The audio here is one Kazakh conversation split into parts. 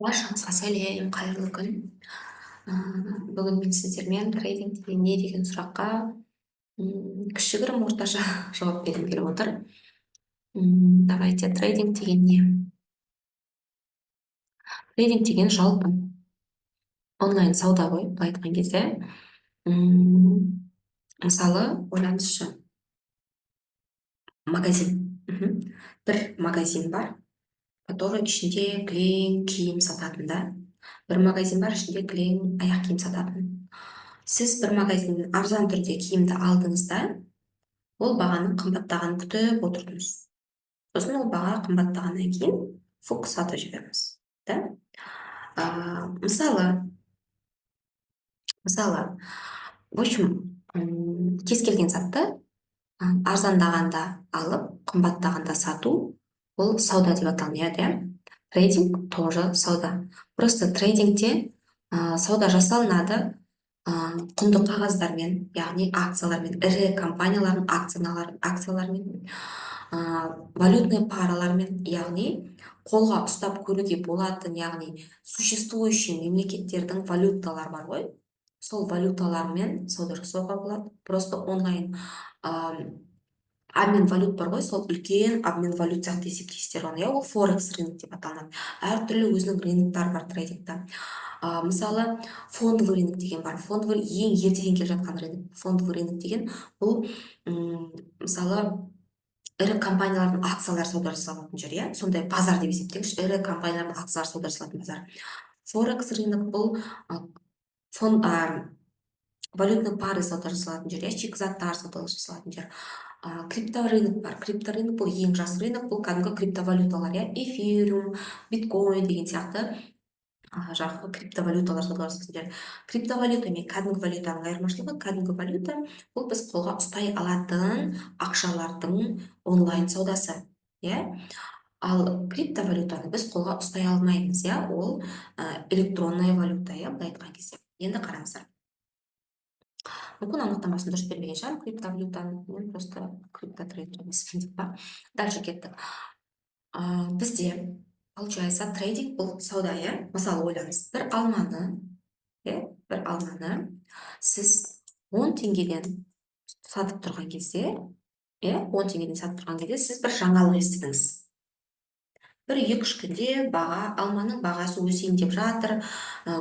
Баршаңызға сәлем, қайырлы күн. Бүгін мен сіздермен трейдинг деген не деген сұраққа кішігірім орташа жауап бергім келіп отыр. Давайте, трейдинг деген не? Трейдинг деген жалпы онлайн сауда ғой, былай айтқан кезде. Мысалы, ойлаңызшы, магазин. Бір магазин бар, который ішінде кілең киім сататын да. Бір магазин бар, ішінде кілең аяқ киім сататын. Сіз бір магазиннен арзан түрде киімді алдыңыз да, ол бағаның қымбаттағанын күтіп отырдыңыз. Сосын ол баға қымбаттағаннан кейін фук сатып жіберіңіз. Да? Мысалы, в общем, кез келген затты арзандағанда алып, қымбаттағанда сату, ол сауда деп аталынады, иә. Трейдинг тоже сауда. Просто трейдингте сауда жасалынады құнды қағаздармен, яғни акциялармен, ірі компаниялардың акциялармен, валютный паралармен, яғни қолға ұстап көруге болатын, яғни существующий мемлекеттердің валюталары бар ғой, сол валюталармен сауда жасауға болады. Просто онлайн обмен валют бар ғой, сол үлкен обмен валют сияқты есептейсіздер оны, иә, ол форекс рынок деп аталынады. Әртүрлі өзінің рыноктары бар трейдингта. Мысалы, фондовый рынок деген бар. Фондовый ең ертеден келе жатқан рынок. Фондовый рынок деген бұл мысалы ірі компаниялардың акциялары сауда жасалатын жер, иә, сондай базар деп есептеңізші, ірі компаниялардың акциялары сауда жасалатын базар. Форекс рынок бұл валютный пары сауда жасалатын жер, шикізаттар сауда жасалатын жер. Крипторынок бар. Крипторынок бұл ең жас рынок, бұл кәдімгі криптовалюталар, иә, эфириум, биткоин деген сияқты жаңағы криптовалюталар сауда жасалатын жер. Криптовалюта мен кәдімгі валютаның айырмашылығы, кәдімгі валюта бұл біз қолға ұстай алатын ақшалардың онлайн саудасы, иә. Ал криптовалютаны біз қолға ұстай алмаймыз, иә, ол электронная валюта, иә, былай айтқан кезде. Енді қараңыздар. Мүмкін анықтамасын дұрыс бермеген шығар криптовалютаны, мен просто криптотрейдер емеспін деп па. Дальше кеттік. Бізде, получается, трейдинг бұл сауда, иә. Мысалы, ойлаңыз, бір алманы сіз 10 теңгеден сатып тұрған кезде, иә, 10 теңгеден сатып тұрған кезде сіз бір жаңалық естідіңіз. Бір 2-3 күнде алманың бағасы өсейін деп жатыр.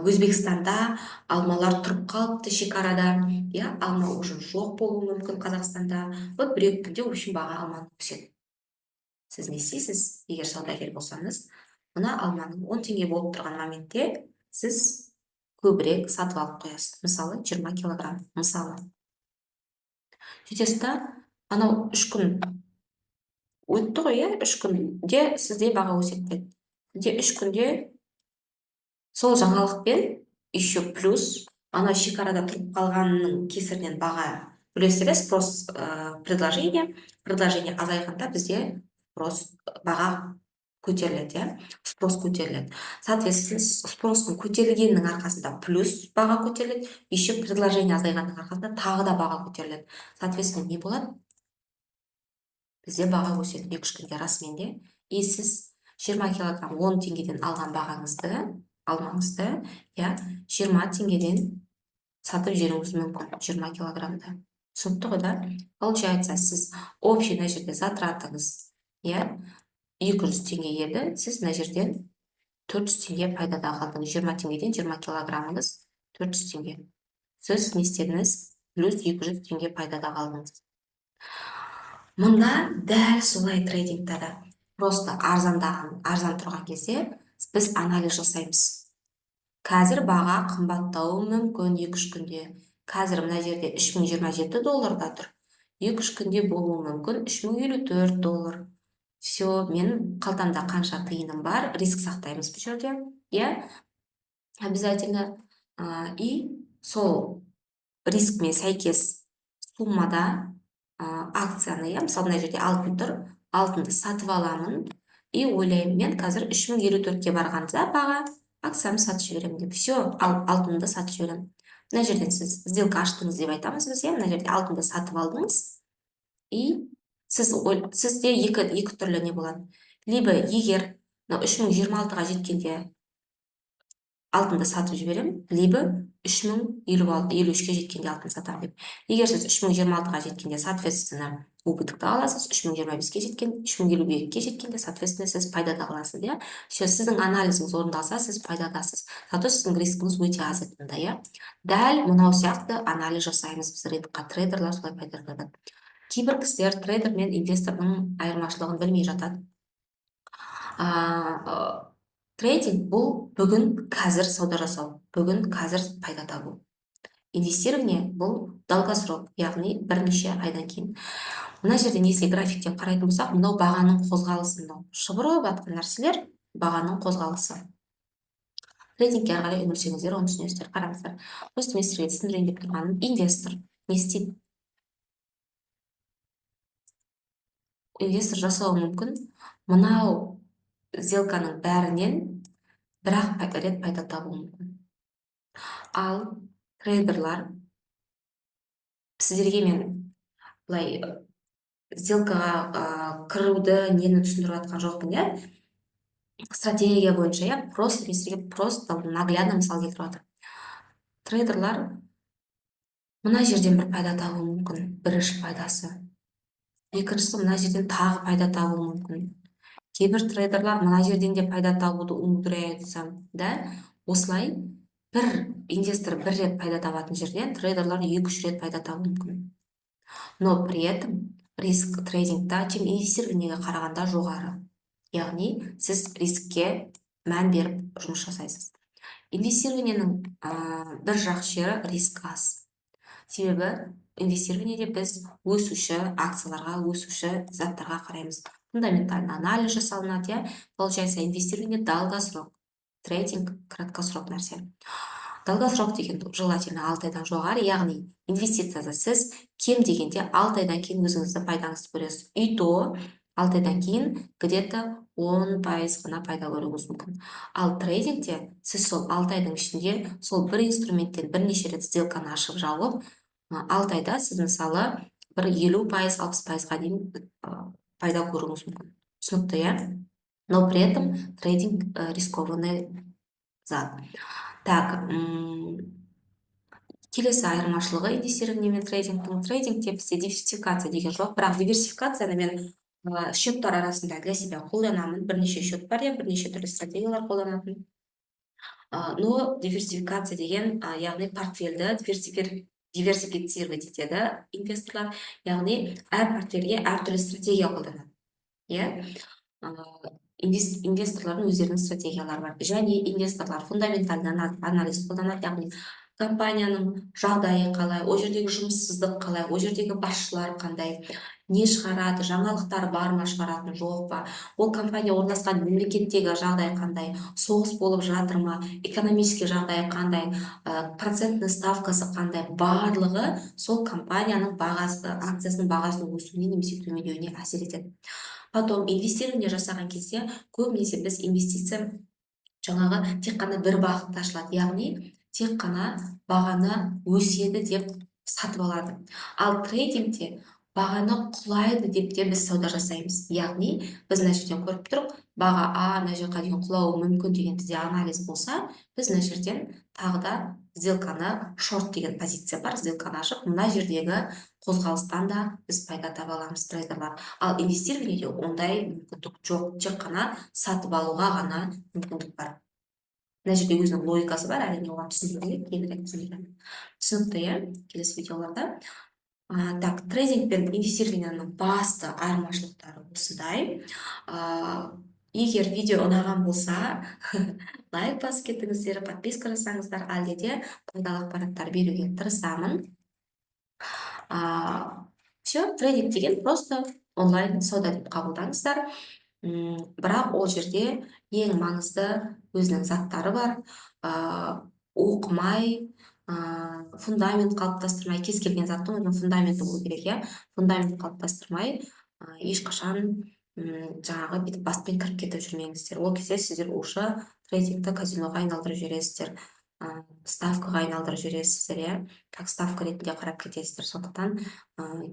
Өзбекстанда алмалар тұрып қалыпты шекарада, иә, алма уже жоқ болуы мүмкін Қазақстанда. Вот 1-2 күнде, в общем, баға алманы өседі. Сіз не істейсіз? Егер саудагер болсаңыз, мына алманың 10 теңге болып тұрған моментте сіз көбірек сатып алып қоясыз. Мысалы, 20 килограмм. Мысалы. Сөйтесіз да, анау 3 күн өтті ғой, иә, 3 күнде сізде баға өседі. Сізде 3 күнде сол жаңалықпен еще плюс ана шекарада тұрып қалғанның кесірінен баға үлестіреді, спрос, предложение азайғанда бізде баға көтеріледі, иә, спрос көтеріледі. Соответственно, спростың көтерілгенінің арқасында плюс баға көтеріледі, еще предложение азайғанның арқасында тағы да баға көтеріледі. Соответственно, не болады? Бізде баға өседі 2-3 күнде расымен де. И сіз 20 килограмм 10 теңгеден алған алмаңызды, иә, 20 теңгеден сатып жіберуіңіз мүмкін 20 килограммда. Түсінікті ғой, да? Получается, сіз общий мына жерде затратыңыз, иә, 200 теңге еді, сіз мына жерден 400 теңге пайдада қалдыңыз. 20 теңгеден 20 килограммыңыз 400 теңге. Сіз не істедіңіз? Плюс 200 теңге пайдада қалдыңыз. Мұнда дәл солай трейдингта да. Просто арзан тұрған кезде біз анализ жасаймыз. Қазір баға қымбаттауы мүмкін 2-3 күнде. Қазір мына жерде $3027 тұр. 2-3 күнде болуы мүмкін $3054. Все, мен қалтамда қанша тиыным бар, риск сақтаймыз бұл жерде, иә, обязательно. И сол рискіме сәйкес суммада акцияны, иә, мысалы мына жерде алтын тұр, алтынды сатып аламын и ойлаймын, мен қазір 3054-ке барғанда баға акциямды сатып жіберемін деп. Все, алтынды сатып жіберемін. Мына жерден сіз сделка аштыңыз деп айтамыз біз, иә, мына жерде алтынды сатып алдыңыз и сізде екі түрлі не болады. Либо егер 3026-ға жеткенде алтынды сатып жіберемін, либо 3053-ке жеткенде алтын сатамын деп. Егер сіз 3026-ға жеткенде, соответственно, убытокта қаласыз, 3025-ке жеткен, 3052-ге жеткенде, соответственно, сіз пайдада қаласыз, иә. Все, сіздің анализіңіз орындалса, сіз пайдадасыз. Зато сіздің рискіңіз өте аз етінде, иә. Дәл мынау сияқты анализ жасаймыз біз рынокқа, трейдерлар солай пайдаланады. Кейбір кісілер трейдер мен инвестордың айырмашылығын білмей жатады. Трейдинг бұл бүгін қазір сауда жасау, бүгін қазір пайда табу. Инвестирование бұл долгосрок, яғни бірнеше айдан кейін. Мына жерден если графиктен қарайтын болсақ, мынау бағаның қозғалысы, мынау шұбырып жатқан нәрселер бағаның қозғалысы. Трейдингке қарай үңілсеңіздер, оны түсінесіздер, қараңыздар. Просто мен сіздерге түсіндірейін деп тұрғаным, инвестор не істейді? Инвестор жасауы мүмкін мынау сделканың бәрінен бір-ақ рет пайда табуы мүмкін. Ал трейдерлар, сіздерге мен былай сделкаға кіруді нені түсіндіріп жатқан жоқпын, иә. Стратегия бойынша, иә, просто мен сіздерге просто наглядно мысал келтіріп жатырмын. Трейдерлар мына жерден бір пайда табуы мүмкін, бірінші пайдасы. Екіншісі мына жерден тағы пайда табуы мүмкін. Кейбір трейдерлар мына жерден де пайда табуды умудряются, да. Осылай бір инвестор бір рет пайда табатын жерден трейдерлар 2-3 рет пайда табуы мүмкін. Но при этом риск трейдингта чем инвестированиеге қарағанда жоғары. Яғни сіз рискке мән беріп жұмыс жасайсыз. Инвестированиенің бір жақсы жері риск аз. Себебі инвестированиеде біз өсуші акцияларға, өсуші заттарға қараймыз. Фундаментальный анализ жасалынады, иә. Получается, инвестирование долгосрок, трейдинг краткосрок нәрсе. Долгосрок деген желательно 6 айдан жоғары, яғни инвестицияда сіз кем дегенде 6 айдан кейін өзіңізді пайдаңызды көресіз. И то 6 айдан кейін где-то 10% ғана пайда көруіңіз мүмкін. Ал трейдингте сіз сол 6 айдың ішінде сол бір инструменттен бірнеше рет сделканы ашып жауып, 6 айда сіз мысалы бір 50%, 60%-ға дейін пайда көруіңіз мүмкін. Түсінікті, иә? Но при этом трейдинг рискованный зат. Так, келесі айырмашылығы инвестирование мен трейдингтің. Трейдингте бізде диверсификация деген жоқ, бірақ диверсификацияны мен счеттар арасында для себя қолданамын. Бірнеше счет бар, иә, бірнеше түрлі стратегиялар қолданатын. Но диверсификация деген, яғни портфельді диверсифицировать етеді инвесторлар, яғни әр портфельге әртүрлі стратегия қолданады, иә. Инвесторлардың өздерінің стратегиялары бар. Және инвесторлар фундаментальный анализ қолданады, яғни компанияның жағдайы қалай, о жердегі жұмыссыздық қалай, о жердегі басшылар қандай, не шығарады, жаңалықтар бар ма, шығаратын жоқ па, ол компания орналасқан мемлекеттегі жағдай қандай, соғыс болып жатыр ма, экономический жағдай қандай, процентный ставкасы қандай, барлығы сол компанияның бағасы, акциясының бағасының өсуіне немесе төмендеуіне әсер етеді. Потом инвестирование жасаған кезде көбінесе біз инвестиция жаңағы тек қана бір бағытта ашылады, яғни тек қана бағаны өседі деп сатып алады. Ал трейдингте бағаны құлайды деп те біз сауда жасаймыз. Яғни біз мына жерден көріп тұрып, баға мына жаққа дейін құлауы мүмкін деген бізде анализ болса, біз мына жерден тағы да сделканы шорт деген позиция бар, сделканы ашып, мына жердегі қозғалыстан да біз пайда таба аламыз, трейдерлар. Ал инвестированиеде ондай мүмкіндік жоқ, тек қана сатып алуға ғана мүмкіндік бар. Мына жерде өзінің логикасы бар, әрине оған түсіндіріледі, кейінірек түсіндіремін. Түсінікті, иә, келесі видеоларда. Так, трейдинг пен инвестированияның басты айырмашылықтары осындай. Егер видео ұнаған болса, лайк басып кетіңіздер, подписка жасаңыздар, әлде де пайдалы ақпараттар беруге тырысамын. Все, трейдинг деген просто онлайн сауда деп қабылдаңыздар. Бірақ ол жерде ең маңызды өзінің заттары бар. Оқымай, фундамент қалыптастырмай, кез келген заттың өзінің фундаменті болу керек, иә. Фундамент қалыптастырмай, ешқашан жаңағы бүйтіп баспен кіріп кетіп жүрмеңіздер. Ол кезде сіздер уже трейдингті казиноға айналдырып жібересіздер, ставкаға айналдырып жібересіздер, иә. Как ставка ретінде қарап кетесіздер. Сондықтан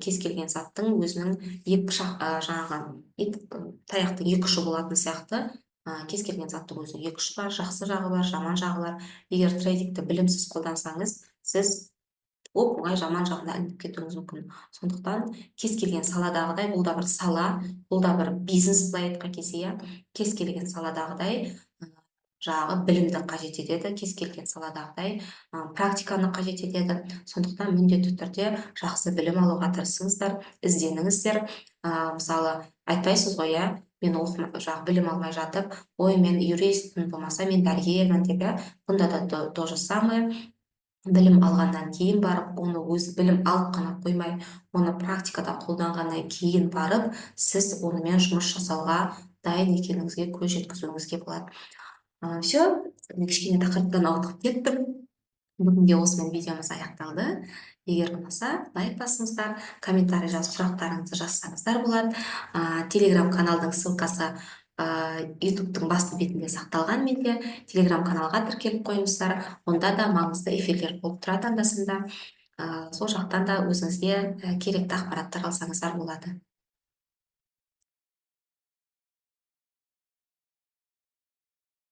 кез келген заттың өзінің жаңағы таяқтың екі ұшы болатын сияқты, кез келген заттың өзінің екі ұшы бар, жақсы жағы бар, жаман жағы бар. Егер трейдингті білімсіз қолдансаңыз, сіз оп-оңай жаман жағына ілініп кетуіңіз мүмкін. Сондықтан кез келген саладағыдай, бұл да бір сала, бұл да бір бизнес, былай айтқан кезде, иә, кез келген саладағыдай жағы білімді қажет етеді, кез келген саладағыдай практиканы қажет етеді. Сондықтан міндетті түрде жақсы білім алуға тырысыңыздар, ізденіңіздер. Мысалы, айтпайсыз ғой, иә, мен білім алмай жатып, ой, мен юристпін, болмаса мен дәрігермін деп, иә, бұнда да то же самое. Білім алғаннан кейін барып, оны өзі білім алып қана қоймай, оны практикада қолданғаннан кейін барып, сіз онымен жұмыс жасауға дайын екеніңізге көз жеткізуіңізге болады. Все, кішкене тақырыптан ауытқып кеттім. Бүгінге осымен видеомыз аяқталды. Егер ұнаса, лайк басыңыздар, комментарий жазып сұрақтарыңызды жазсаңыздар болады. Телеграм каналдың ссылкасы ютубтың басты бетінде сақталған менде. Телеграм каналға тіркеліп қойыңыздар. Онда да маңызды эфирлер болып тұрады анда-санда. Сол жақтан да өзіңізге керекті ақпараттар алсаңыздар болады.